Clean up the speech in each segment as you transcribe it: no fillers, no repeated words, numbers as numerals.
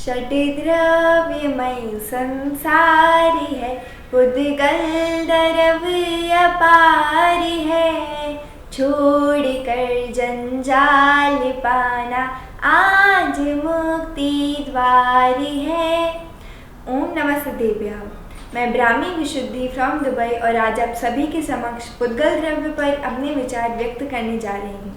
षड्द्रव्यमय संसारी है, पुद्गल द्रव्य अपार है। छोड़कर जंजाल पाना आज मुक्ति द्वार है। ओम नमः सिद्धेभ्यः। मैं ब्राह्मी विशुद्धि फ्रॉम दुबई और आज आप सभी के समक्ष पुद्गल द्रव्य पर अपने विचार व्यक्त करने जा रही हूँ।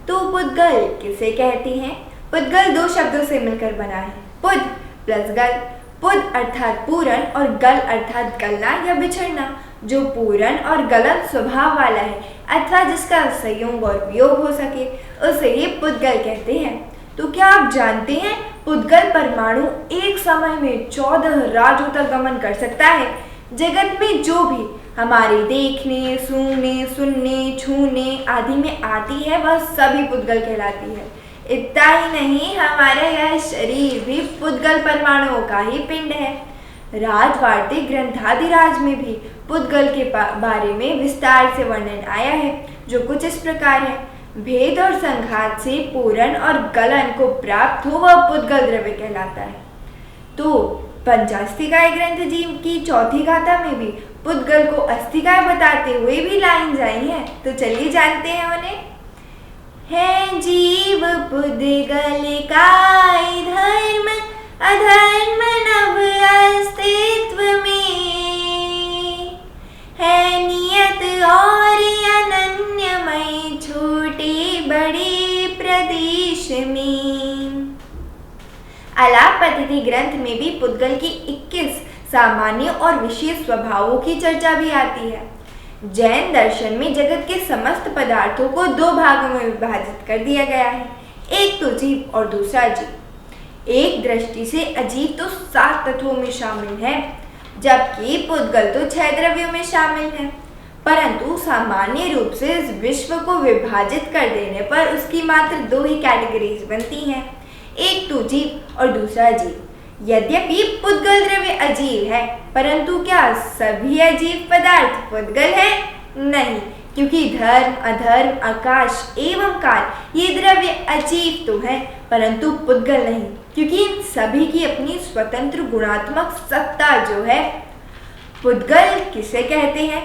तो पुद्गल किसे कहते हैं? पुद्गल दो शब्दों से मिलकर बना है, पुद प्लस गल। पुद अर्थात पूरन और गल अर्थात गलना या बिछड़ना। जो पूरन और गलन स्वभाव वाला है अथवा जिसका संयोग और वियोग हो सके उसे ही पुद्गल कहते हैं। तो क्या आप जानते हैं पुद्गल परमाणु एक समय में 14 राज्यों तक गमन कर सकता है। जगत में जो भी हमारे देखने, सूंघने, सुनने, छूने आदि में आती है वह सभी पुद्गल कहलाती है। इतना ही नहीं, हमारा यह शरीर भी पुद्गल परमाणुओं का ही पिंड है। राजवार्तिक ग्रंथादिराज में भी पुद्गल के बारे में विस्तार से वर्णन आया है, जो कुछ इस प्रकार है। भेद और संघात से पूरन और गलन को प्राप्त हो वह पुद्गल द्रव्य कहलाता है। तो पंचास्तिकाय ग्रंथ जी की चौथी गाथा में भी पुद्गल को अस्तिकाय बताते हुए भी लाइन आई है। तो चलिए जानते हैं उन्हें। है जीव पुद्गल काय धर्म अधर्म नव अस्तित्व में, है नियत और अनन्यमय छोटे बड़े प्रदेश में। आलाप पद्धति ग्रंथ में भी पुद्गल की 21 सामान्य और विशेष स्वभावों की चर्चा भी आती है। जैन दर्शन में जगत के समस्त पदार्थों को दो भागों में विभाजित कर दिया गया है, एक तो जीव और दूसरा जीव। एक दृष्टि से अजीव तो 7 तत्वों में शामिल है, जबकि पुद्गल तो 6 द्रव्यों में शामिल है। परंतु सामान्य रूप से इस विश्व को विभाजित कर देने पर उसकी मात्र 2 ही कैटेगरीज बनती हैं, एक तो जीव और दूसरा जीव। यद्यपि पुद्गल द्रव्य अजीव है, परंतु क्या सभी अजीव पदार्थ पुद्गल है? नहीं, क्योंकि धर्म, अधर्म, आकाश एवं काल ये द्रव्य अजीव तो है, परंतु पुद्गल नहीं, क्योंकि इन सभी की अपनी स्वतंत्र गुणात्मक सत्ता जो है। पुद्गल किसे कहते हैं?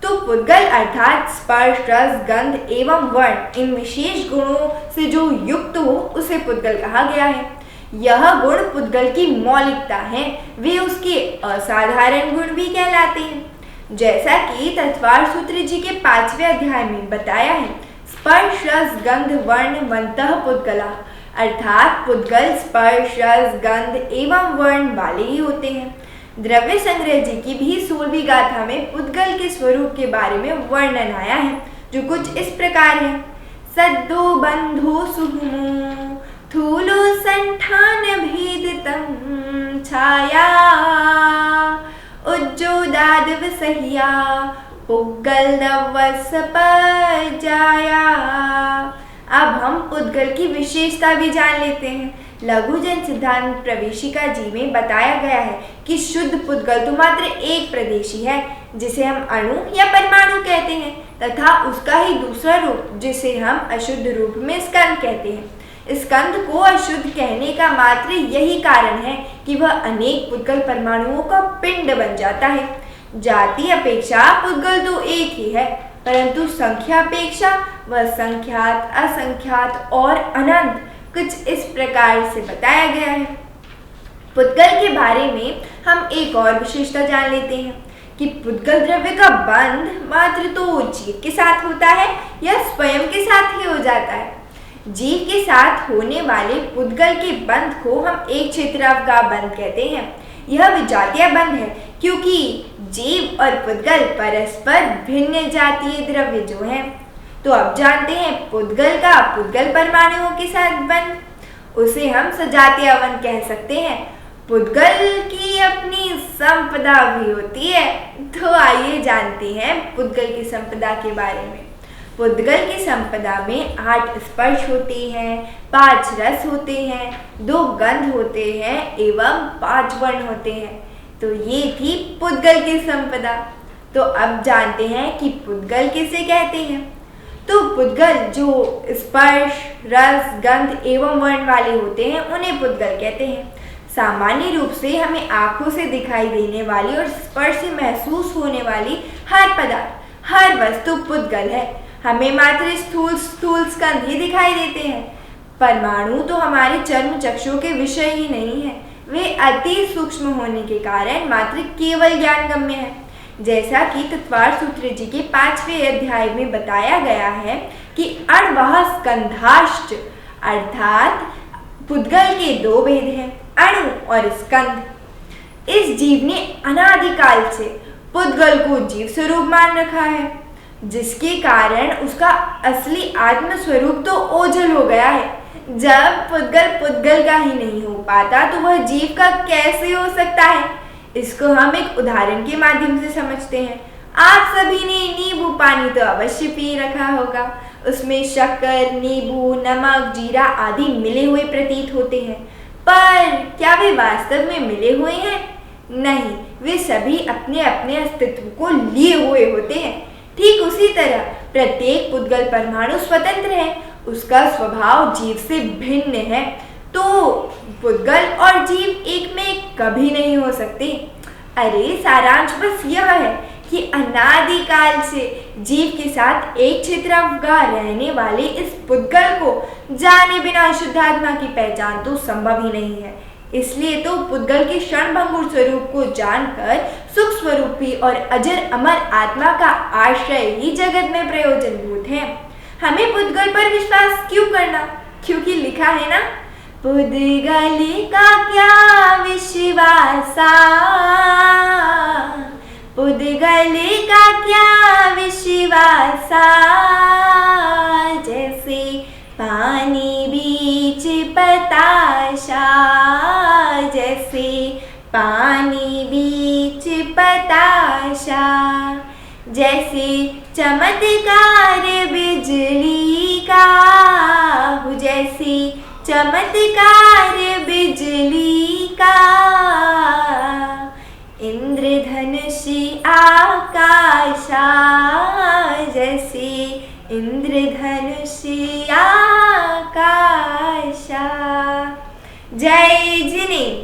तो पुद्गल अर्थात स्पर्श, रस, गंध एवं वर्ण इन विशेष गुणों से जो युक्त हो उसे पुद्गल कहा गया है। यह गुण पुद्गल की मौलिकता है, वे उसके असाधारण गुण भी कहलाते हैं। जैसा कि तत्वार सूत्र जी के 5वें अध्याय में बताया है, स्पर्श रस गंध वर्ण वंतः पुद्गला, अर्थात पुद्गल स्पर्श रस गंध एवं वर्ण वाले ही होते हैं। द्रव्य संग्रह जी की भी 16वीं गाथा में पुद्गल के स्वरूप के बारे में वर्णन आया है, जो कुछ इस प्रकार है। सद्दो बंधो सुहुमो थूलो संठान भेदितम छाया, उज्जोदादव सहिया पुद्गल नवस पर जाया। अब हम पुद्गल की विशेषता भी जान लेते हैं। लघु जन सिद्धांत प्रवेशिका जी में बताया गया है कि शुद्ध पुद्गल तो मात्र एक प्रदेशी है, जिसे हम अणु या परमाणु कहते हैं, तथा उसका ही दूसरा रूप जिसे हम अशुद्ध रूप में स्कंध कहते हैं। स्कंध को अशुद्ध कहने का मात्र यही कारण है कि वह अनेक पुद्गल परमाणुओं का पिंड बन जाता है। जाति अपेक्षा पुद्गल तो एक ही है, परंतु संख्या अपेक्षा वह संख्यात, असंख्यात और अनंत कुछ इस प्रकार से बताया गया है। पुद्गल के बारे में हम एक और विशेषता जान लेते हैं कि पुद्गल द्रव्य का बंध मात्र तो जीव के साथ होता है या स्वयं के साथ ही हो जाता है। जीव के साथ होने वाले पुद्गल के बंध को हम एक क्षेत्रव का बंध कहते हैं। यह विजातीय बंध है, क्योंकि जीव और पुद्गल परस्पर भिन्न जातीय द्रव्य जो हैं। तो अब जानते हैं पुद्गल का पुद्गल परमाणुओं के साथ बंध, उसे हम सजातीय बंध कह सकते हैं। पुद्गल की अपनी संपदा भी होती है। तो आइए जानते हैं पुद्गल की संपदा के बारे में। पुद्गल की संपदा में 8 स्पर्श होते हैं, 5 रस होते हैं, 2 गंध होते हैं एवं 5 वर्ण होते हैं। तो ये थी पुद्गल की संपदा। तो अब जानते हैं कि पुद्गल किसे कहते हैं। तो पुद्गल जो स्पर्श, रस, गंध एवं वर्ण वाले होते हैं उन्हें पुद्गल कहते हैं। सामान्य रूप से हमें आंखों से दिखाई देने वाली और स्पर्श से महसूस होने वाली हर पदार्थ, हर वस्तु पुद्गल है। हमें मात्र स्थूल स्थूल स्कंध ही दिखाई देते हैं। परमाणु तो हमारे चर्म चक्षु के विषय ही नहीं है, वे अति सूक्ष्म होने के कारण मात्र केवल ज्ञानगम्य है। जैसा कि तत्वार सूत्र जी के 5वें अध्याय में बताया गया है कि अणवः स्कंधाश्च, अर्थात पुद्गल के दो भेद हैं, अणु और स्कंध। इस जीव ने अनादिकाल से पुद्गल को जीव स्वरूप मान रखा है, जिसके कारण उसका असली आत्म स्वरूप तो ओझल हो गया है। जब पुद्गल पुद्गल का ही नहीं हो पाता तो वह जीव का कैसे हो सकता है? इसको हम एक उदाहरण के माध्यम से समझते हैं। आप सभी ने नींबू पानी तो अवश्य पी रखा होगा। उसमें शक्कर, नींबू, नमक, जीरा आदि मिले हुए प्रतीत होते हैं, पर क्या वे वास्तव में मिले हुए हैं? नहीं, वे सभी अपने अपने अस्तित्व को लिए हुए होते हैं। ठीक उसी तरह प्रत्येक पुद्गल परमाणु स्वतंत्र है, उसका स्वभाव जीव से भिन्न है, तो पुद्गल और जीव एक में एक कभी नहीं हो सकते। अरे सारांश बस यह है कि अनादिकाल से जीव के साथ एक क्षेत्रावगाह रहने वाले इस पुद्गल को जाने बिना शुद्धात्मा की पहचान तो संभव ही नहीं है। इसलिए तो पुद्गल के क्षणभंगुर स्वरूप को जानकर सुख स्वरूपी और अजर अमर आत्मा का आश्रय ही जगत में प्रयोजनभूत है। हमें पुद्गल पर विश्वास क्यों करना? क्योंकि लिखा है ना, पुद्गल का क्या विश्वासा, पुद्गल का क्या विश्वासा, जैसे पानी बीच बताशा, जैसे पानी बीच बताशा, जैसे चमत्कार बिजली का, जैसे चमत्कार बिजली का, इंद्रधनुष आकाशा, जैसे इंद्रधनुष आकाशा। जय जिनेन्द्र।